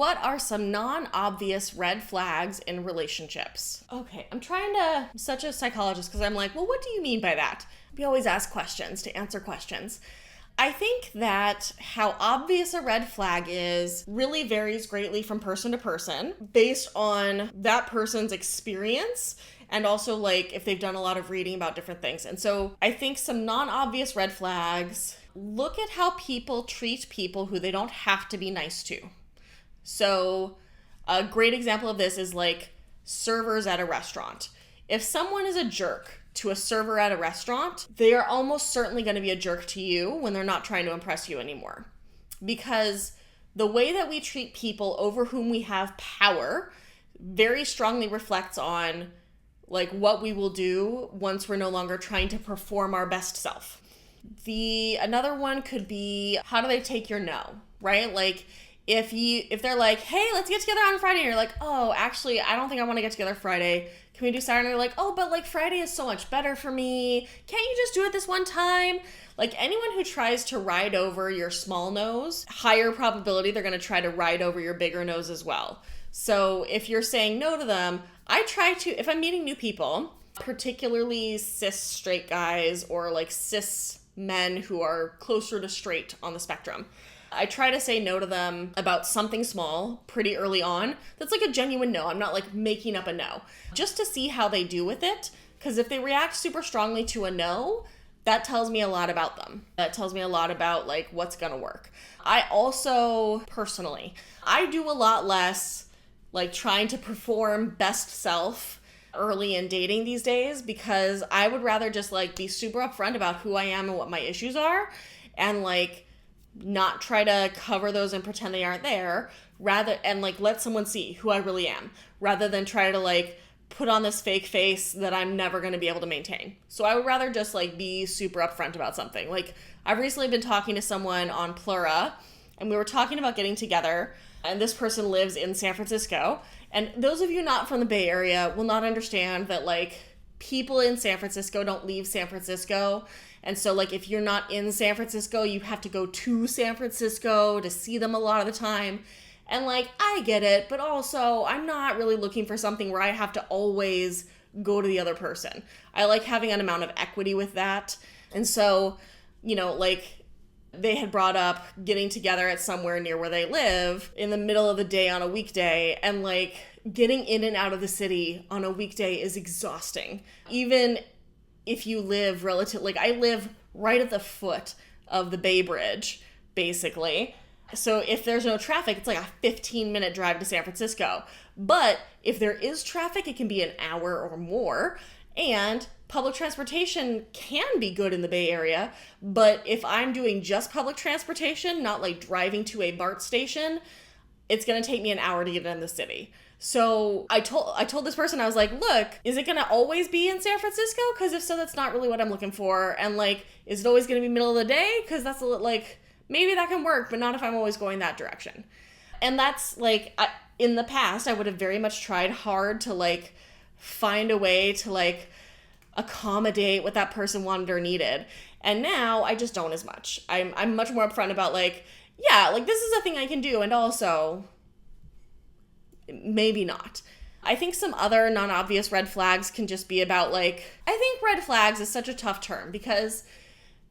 What are some non-obvious red flags in relationships? Okay, I'm such a psychologist because I'm like, well, what do you mean by that? We always ask questions to answer questions. I think that how obvious a red flag is really varies greatly from person to person based on that person's experience and also like if they've done a lot of reading about different things. And so I think some non-obvious red flags, look at how people treat people who they don't have to be nice to. So a great example of this is like servers at a restaurant. If someone is a jerk to a server at a restaurant, they are almost certainly going to be a jerk to you when they're not trying to impress you anymore. Because the way that we treat people over whom we have power very strongly reflects on like what we will do once we're no longer trying to perform our best self. Another one could be, how do they take your no, right? Like if they're like, hey, let's get together on Friday, and you're like, oh, actually, I don't think I want to get together Friday. Can we do Saturday? And they're like, oh, but like Friday is so much better for me. Can't you just do it this one time? Like anyone who tries to ride over your small nose, higher probability they're going to try to ride over your bigger nose as well. So if you're saying no to them, if I'm meeting new people, particularly cis straight guys or like cis men who are closer to straight on the spectrum, I try to say no to them about something small pretty early on. That's like a genuine no. I'm not like making up a no. Just to see how they do with it. Because if they react super strongly to a no, that tells me a lot about them. That tells me a lot about like what's gonna work. I also, personally, I do a lot less like trying to perform best self early in dating these days because I would rather just like be super upfront about who I am and what my issues are and like not try to cover those and pretend they aren't there and like let someone see who I really am rather than try to like put on this fake face that I'm never going to be able to maintain. So I would rather just like be super upfront about something. Like I've recently been talking to someone on Plura and we were talking about getting together and this person lives in San Francisco. And those of you not from the Bay Area will not understand that like people in San Francisco don't leave San Francisco. And so, like, if you're not in San Francisco, you have to go to San Francisco to see them a lot of the time. And, like, I get it, but also I'm not really looking for something where I have to always go to the other person. I like having an amount of equity with that. And so, you know, like, they had brought up getting together at somewhere near where they live in the middle of the day on a weekday. And, like, getting in and out of the city on a weekday is exhausting. Even if you live like I live right at the foot of the Bay Bridge, basically. So if there's no traffic, it's like a 15-minute drive to San Francisco. But if there is traffic, it can be an hour or more. And public transportation can be good in the Bay Area. But if I'm doing just public transportation, not like driving to a BART station, it's going to take me an hour to get in the city. So I told this person, I was like, look, is it going to always be in San Francisco? Because if so, that's not really what I'm looking for. And like, is it always going to be middle of the day? Because that's like, maybe that can work, but not if I'm always going that direction. And that's like, in the past, I would have very much tried hard to like find a way to like accommodate what that person wanted or needed. And now I just don't as much. I'm much more upfront about like, yeah, like this is a thing I can do. And also maybe not. I think some other non-obvious red flags can just be about like, I think red flags is such a tough term because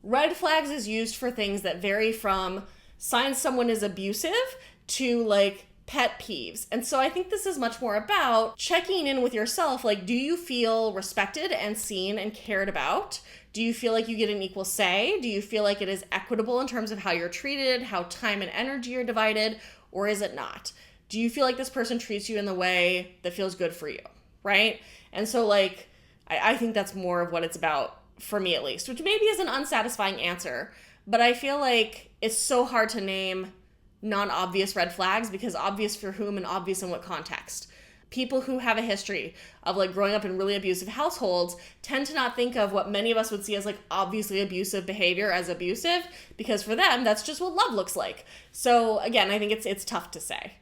red flags is used for things that vary from signs someone is abusive to like pet peeves. And so I think this is much more about checking in with yourself. Like, do you feel respected and seen and cared about? Do you feel like you get an equal say? Do you feel like it is equitable in terms of how you're treated, how time and energy are divided, or is it not? Do you feel like this person treats you in the way that feels good for you, right? And so, like, I think that's more of what it's about, for me at least, which maybe is an unsatisfying answer, but I feel like it's so hard to name non-obvious red flags because obvious for whom and obvious in what context. People who have a history of, like, growing up in really abusive households tend to not think of what many of us would see as, like, obviously abusive behavior as abusive because for them, that's just what love looks like. So, again, I think it's tough to say.